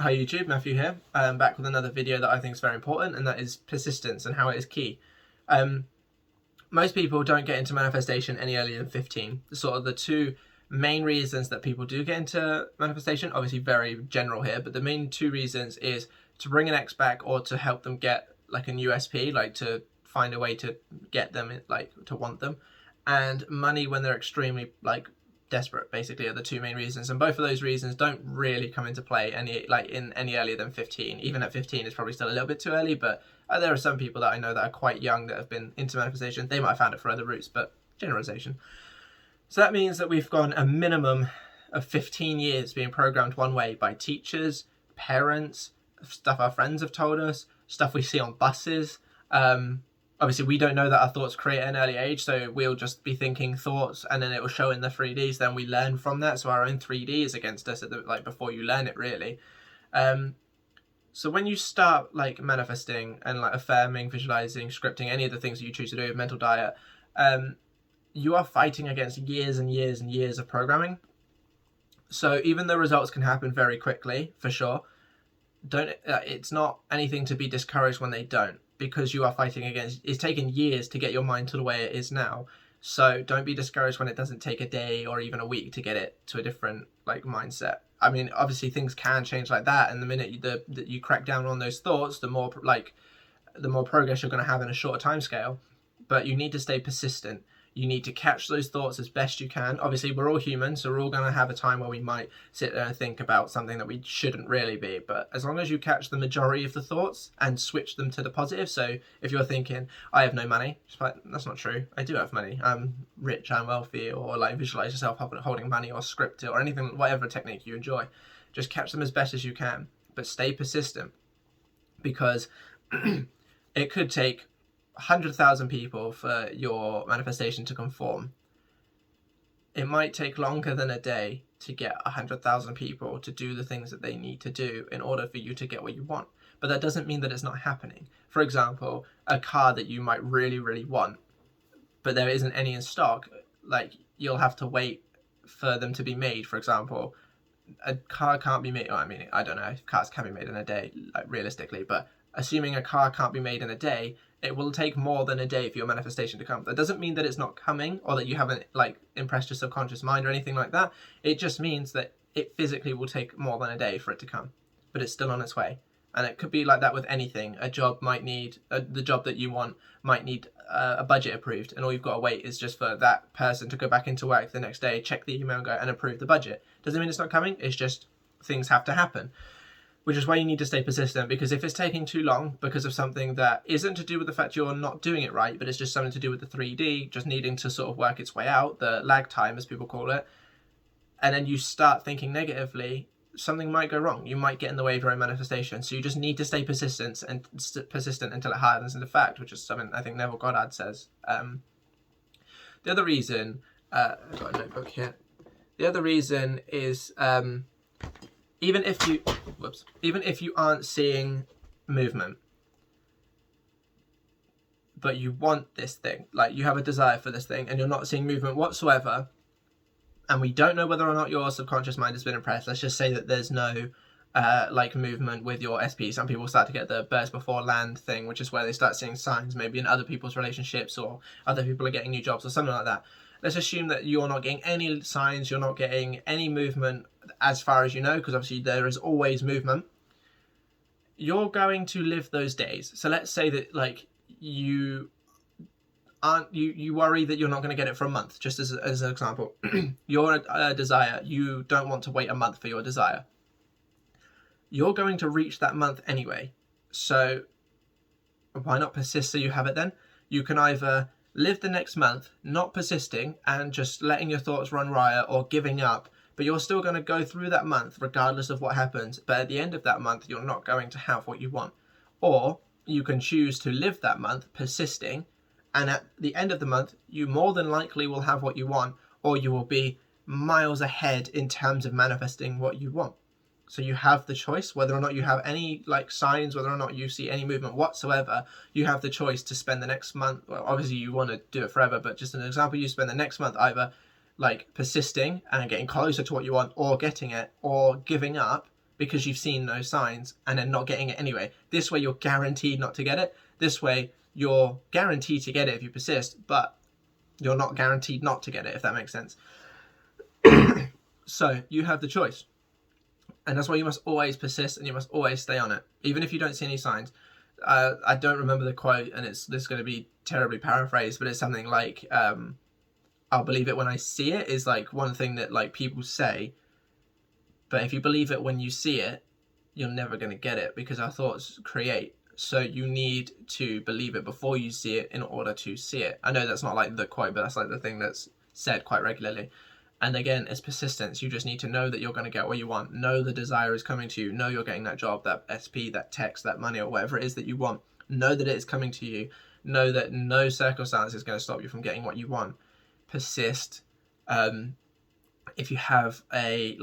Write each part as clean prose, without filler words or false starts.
Hi YouTube, Matthew here. Back with another video that I think is very important, and that is persistence and how it is key. Most people don't get into manifestation any earlier than 15. Sort of the two main reasons that people do get into manifestation, obviously very general here, but the main two reasons is to bring an ex back or to help them get like a new SP, like to find a way to get them, like to want them, and money when they're extremely like desperate, basically, are the two main reasons, and both of those reasons don't really come into play any earlier than 15. Even at 15 it's probably still a little bit too early, but there are some people that I know that are quite young that have been into manifestation. They might have found it for other routes, but generalization. So that means that we've gone a minimum of 15 years being programmed one way by teachers, parents, stuff our friends have told us, stuff we see on buses. Obviously, we don't know that our thoughts create at an early age, so we'll just be thinking thoughts, and then it will show in the 3Ds. Then we learn from that, so our own 3D is against us at the, before you learn it, really. So when you start manifesting and affirming, visualizing, scripting, any of the things that you choose to do, mental diet, you are fighting against years and years and years of programming. So even though results can happen very quickly, for sure, it's not anything to be discouraged when they don't, because you are fighting against, it's taken years to get your mind to the way it is now. So don't be discouraged when it doesn't take a day or even a week to get it to a different mindset. I mean, obviously things can change like that, and the minute that you crack down on those thoughts, the more progress you're going to have in a shorter time scale. But you need to stay persistent. You need to catch those thoughts as best you can. Obviously, we're all human, so we're all going to have a time where we might sit there and think about something that we shouldn't really be. But as long as you catch the majority of the thoughts and switch them to the positive. So if you're thinking, I have no money, just like, that's not true. I do have money. I'm rich, I'm wealthy, or visualize yourself holding money, or script it, or anything, whatever technique you enjoy. Just catch them as best as you can, but stay persistent, because it could take 100,000 people for your manifestation to conform. It might take longer than a day to get 100,000 people to do the things that they need to do in order for you to get what you want. But that doesn't mean that it's not happening. For example, a car that you might really, really want, but there isn't any in stock, you'll have to wait for them to be made. For example, a car can't be made, well, I mean, I don't know if cars can be made in a day, realistically, but assuming a car can't be made in a day, it will take more than a day for your manifestation to come. That doesn't mean that it's not coming, or that you haven't impressed your subconscious mind or anything like that. It just means that it physically will take more than a day for it to come, but it's still on its way. And it could be like that with anything. A job might need, the job that you want might need a budget approved, and all you've got to wait is just for that person to go back into work the next day, check the email and go and approve the budget. Doesn't mean it's not coming, it's just things have to happen. Which is why you need to stay persistent, because if it's taking too long because of something that isn't to do with the fact you're not doing it right, but it's just something to do with the 3D just needing to sort of work its way out, the lag time as people call it, and then you start thinking negatively, something might go wrong. You might get in the way of your own manifestation. So you just need to stay persistent until it hardens into fact, which is something I think Neville Goddard says. The other reason, I've got a notebook here. The other reason is even if you aren't seeing movement, but you want this thing, you have a desire for this thing, and you're not seeing movement whatsoever, and we don't know whether or not your subconscious mind has been impressed. Let's just say that there's no movement with your SP. Some people start to get the birds before land thing, which is where they start seeing signs maybe in other people's relationships, or other people are getting new jobs or something like that. Let's assume that you're not getting any signs, you're not getting any movement as far as you know, because obviously there is always movement. You're going to live those days. So let's say that you worry that you're not going to get it for a month, just as an example. Your desire, you don't want to wait a month for your desire. You're going to reach that month anyway. So why not persist so you have it then? You can either live the next month not persisting and just letting your thoughts run riot, or giving up, but you're still going to go through that month regardless of what happens, but at the end of that month you're not going to have what you want. Or you can choose to live that month persisting, and at the end of the month you more than likely will have what you want, or you will be miles ahead in terms of manifesting what you want. So you have the choice, whether or not you have any signs, whether or not you see any movement whatsoever, you have the choice to spend the next month, well, obviously you want to do it forever, but just an example, you spend the next month either persisting and getting closer to what you want, or getting it, or giving up, because you've seen no signs and then not getting it anyway. This way you're guaranteed not to get it. This way you're guaranteed to get it if you persist, but you're not guaranteed not to get it, if that makes sense. So you have the choice. And that's why you must always persist and you must always stay on it, even if you don't see any signs. I don't remember the quote, and this is going to be terribly paraphrased, but it's something like, I'll believe it when I see it, is like one thing that like people say. But if you believe it when you see it, you're never going to get it, because our thoughts create. So you need to believe it before you see it in order to see it. I know that's not like the quote, but that's like the thing that's said quite regularly. And again, it's persistence. You just need to know that you're going to get what you want. Know the desire is coming to you. Know you're getting that job, that SP, that text, that money, or whatever it is that you want. Know that it is coming to you. Know that no circumstance is going to stop you from getting what you want. Persist. If you have a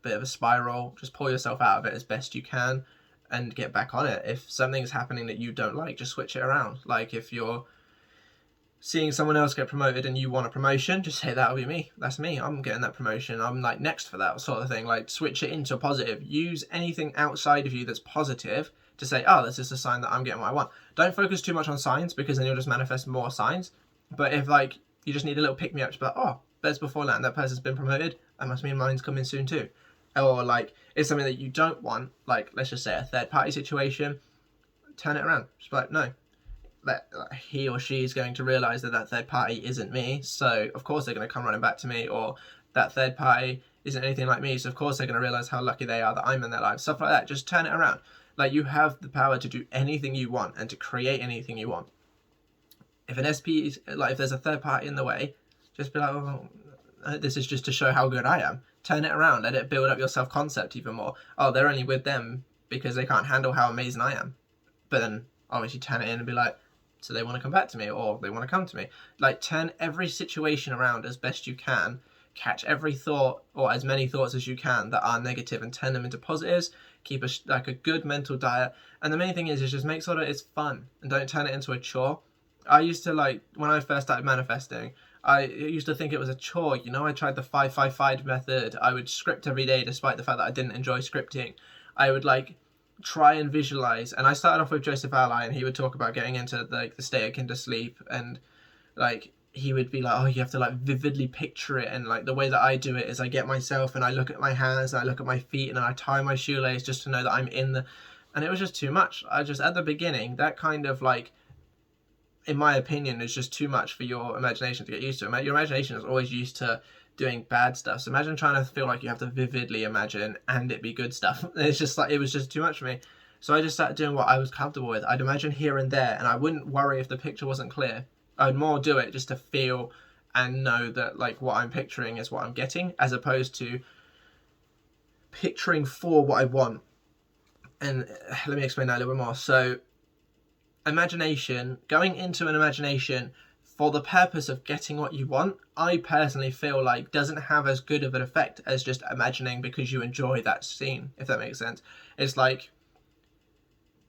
bit of a spiral, just pull yourself out of it as best you can and get back on it. If something's happening that you don't like, just switch it around. Like if you're seeing someone else get promoted and you want a promotion, just say, that'll be me. That's me. I'm getting that promotion. I'm like next for that sort of thing. Like switch it into a positive. Use anything outside of you that's positive to say, oh, this is a sign that I'm getting what I want. Don't focus too much on signs, because then you'll just manifest more signs. But if like you just need a little pick me up, just like, oh, best before land, that person's been promoted, that must mean mine's coming soon too. Or like it's something that you don't want, like let's just say a third party situation, turn it around. Just be like, no, that he or she is going to realize that that third party isn't me, so of course they're going to come running back to me. Or that third party isn't anything like me, so of course they're going to realize how lucky they are that I'm in their life. Stuff like that. Just turn it around. Like you have the power to do anything you want and to create anything you want. If an SP is like, if there's a third party in the way, just be like, oh, this is just to show how good I am. Turn it around. Let it build up your self-concept even more. Oh, they're only with them because they can't handle how amazing I am. But then obviously turn it in and be like, so they want to come back to me, or they want to come to me. Like turn every situation around as best you can. Catch every thought, or as many thoughts as you can that are negative, and turn them into positives. Keep a good mental diet. And the main thing is just make sure that it's fun and don't turn it into a chore. I used to, like, when I first started manifesting, I used to think it was a chore. You know, I tried the 5-5-5 method. I would script every day despite the fact that I didn't enjoy scripting. I would like try and visualize, and I started off with Joseph Ally, and he would talk about getting into like the state akin to sleep, and like he would be like, oh, you have to like vividly picture it. And like the way that I do it is I get myself and I look at my hands and I look at my feet and I tie my shoelace just to know that I'm in the, and it was just too much. I just, at the beginning, that kind of like, in my opinion, is just too much for your imagination to get used to. Your imagination is always used to doing bad stuff. So imagine trying to feel like you have to vividly imagine and it be good stuff. It's just like, it was just too much for me. So I just started doing what I was comfortable with. I'd imagine here and there, and I wouldn't worry if the picture wasn't clear. I'd more do it just to feel and know that like what I'm picturing is what I'm getting, as opposed to picturing for what I want. And let me explain that a little bit more. So imagination, going into an imagination for the purpose of getting what you want, I personally feel like doesn't have as good of an effect as just imagining because you enjoy that scene, if that makes sense. It's like,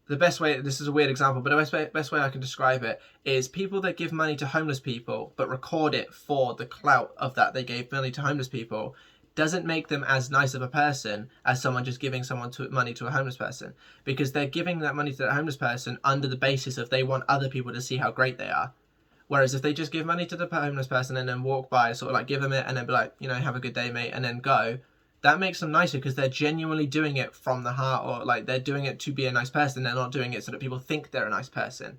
the best way, this is a weird example, but the best way I can describe it is people that give money to homeless people but record it for the clout of that they gave money to homeless people doesn't make them as nice of a person as someone just giving money to a homeless person, because they're giving that money to that homeless person under the basis of they want other people to see how great they are. Whereas if they just give money to the homeless person and then walk by, sort of like give them it and then be like, you know, have a good day, mate, and then go, that makes them nicer because they're genuinely doing it from the heart, or like they're doing it to be a nice person. They're not doing it so that people think they're a nice person.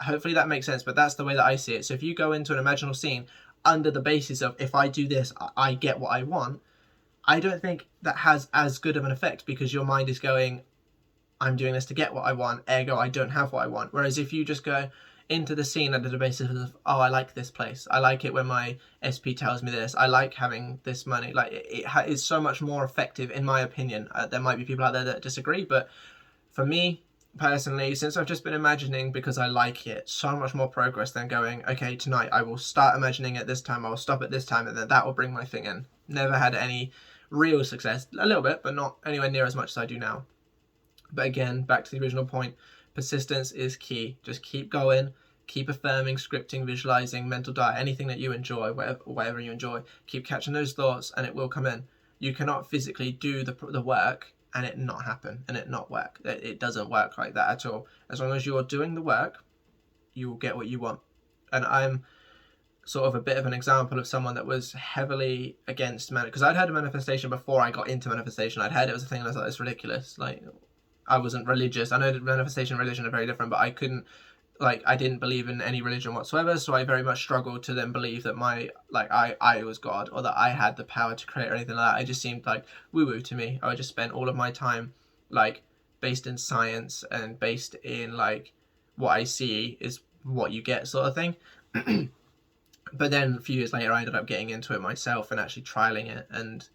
Hopefully that makes sense, but that's the way that I see it. So if you go into an imaginal scene under the basis of, if I do this, I get what I want, I don't think that has as good of an effect, because your mind is going, I'm doing this to get what I want, ergo I don't have what I want. Whereas if you just go into the scene under the basis of, oh, I like this place, I like it when my SP tells me this, I like having this money, like it is so much more effective in my opinion. There might be people out there that disagree, but for me personally, since I've just been imagining because I like it, so much more progress than going, okay, tonight I will start imagining at this time, I will stop at this time, and then that will bring my thing in. Never had any real success. A little bit, but not anywhere near as much as I do now. But again, back to the original point, persistence is key. Just keep going, keep affirming, scripting, visualizing, mental diet, anything that you enjoy, whatever you enjoy, keep catching those thoughts and it will come in. You cannot physically do the work and it not happen and it not work. It doesn't work like that at all. As long as you're doing the work, you will get what you want. And I'm sort of a bit of an example of someone that was heavily against because I'd had a manifestation before I got into manifestation. I'd heard it was a thing and I was like, it's ridiculous. Like, I wasn't religious. I know that manifestation and religion are very different, but I couldn't, like, I didn't believe in any religion whatsoever, so I very much struggled to then believe that I was God, or that I had the power to create or anything like that. It just seemed like woo-woo to me. I would just spend all of my time, like, based in science and based in, like, what I see is what you get sort of thing. But then a few years later, I ended up getting into it myself and actually trialing it, and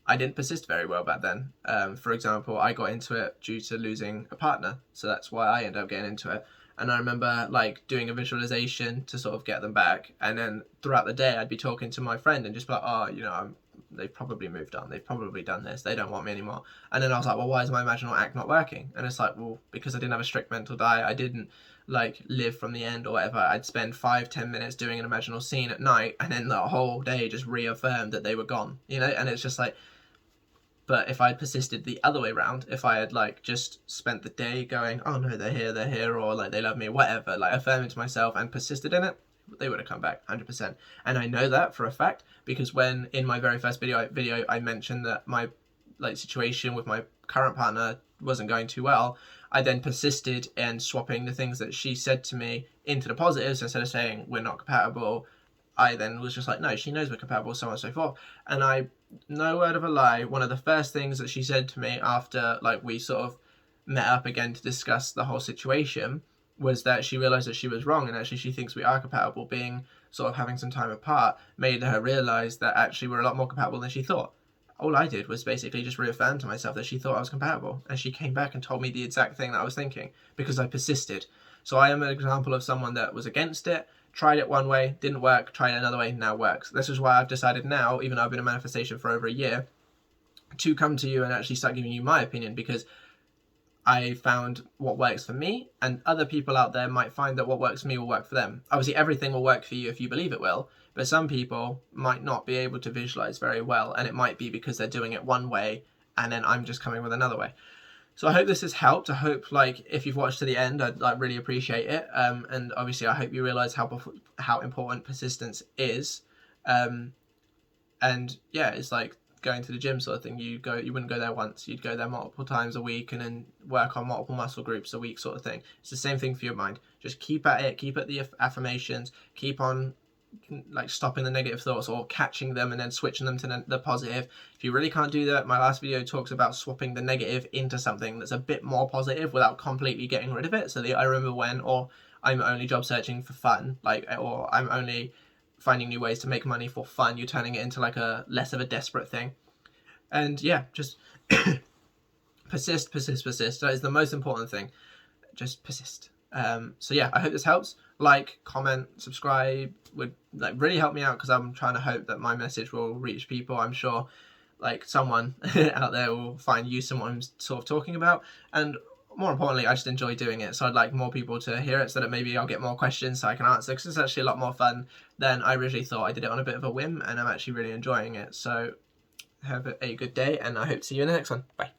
I didn't persist very well back then. For example, I got into it due to losing a partner, so that's why I ended up getting into it. And I remember, like, doing a visualization to sort of get them back, and then throughout the day I'd be talking to my friend and just be like, oh, you know, they've probably moved on, they've probably done this, they don't want me anymore. And then I was like, well, why is my imaginal act not working? And it's like, well, because I didn't have a strict mental diet, I didn't, like, live from the end or whatever. I'd spend 5-10 minutes doing an imaginal scene at night, and then the whole day just reaffirmed that they were gone, you know. And it's just like, but if I'd persisted the other way around, if I had, like, just spent the day going, oh no, they're here, or like, they love me, whatever, like, affirming to myself and persisted in it, they would have come back 100%. And I know that for a fact because when in my very first video I mentioned that my, like, situation with my current partner wasn't going too well, I then persisted in swapping the things that she said to me into the positives. Instead of saying we're not compatible, I then was just like, no, she knows we're compatible, so on and so forth. And I, no word of a lie, one of the first things that she said to me after, like, we sort of met up again to discuss the whole situation was that she realized that she was wrong, and actually she thinks we are compatible. Being sort of having some time apart made her realize that actually we're a lot more compatible than she thought. All I did was basically just reaffirm to myself that she thought I was compatible, and she came back and told me the exact thing that I was thinking because I persisted. So I am an example of someone that was against it, tried it one way, didn't work, tried it another way, now works. This is why I've decided now, even though I've been in manifestation for over a year, to come to you and actually start giving you my opinion, because I found what works for me, and other people out there might find that what works for me will work for them. Obviously, everything will work for you if you believe it will, but some people might not be able to visualize very well, and it might be because they're doing it one way, and then I'm just coming with another way. So I hope this has helped. I hope, like, if you've watched to the end, I'd, like, really appreciate it. And obviously, I hope you realize how important persistence is. And yeah, it's like going to the gym sort of thing. You wouldn't go there once, you'd go there multiple times a week and then work on multiple muscle groups a week sort of thing. It's the same thing for your mind. Just keep at it, keep at the affirmations, keep on, like, stopping the negative thoughts or catching them and then switching them to the positive. If you really can't do that, my last video talks about swapping the negative into something that's a bit more positive without completely getting rid of it. So the I remember when, or I'm only job searching for fun, like, or I'm only finding new ways to make money for fun, you're turning it into, like, a less of a desperate thing. And yeah, just persist. That is the most important thing. Just persist. So yeah, I hope this helps. Like, comment, subscribe would, like, really help me out, because I'm trying to hope that my message will reach people. I'm sure, like, someone out there will find use in what I'm sort of talking about, and more importantly, I just enjoy doing it. So I'd like more people to hear it so that maybe I'll get more questions so I can answer, because it's actually a lot more fun than I originally thought. I did it on a bit of a whim and I'm actually really enjoying it. So have a good day, and I hope to see you in the next one. Bye.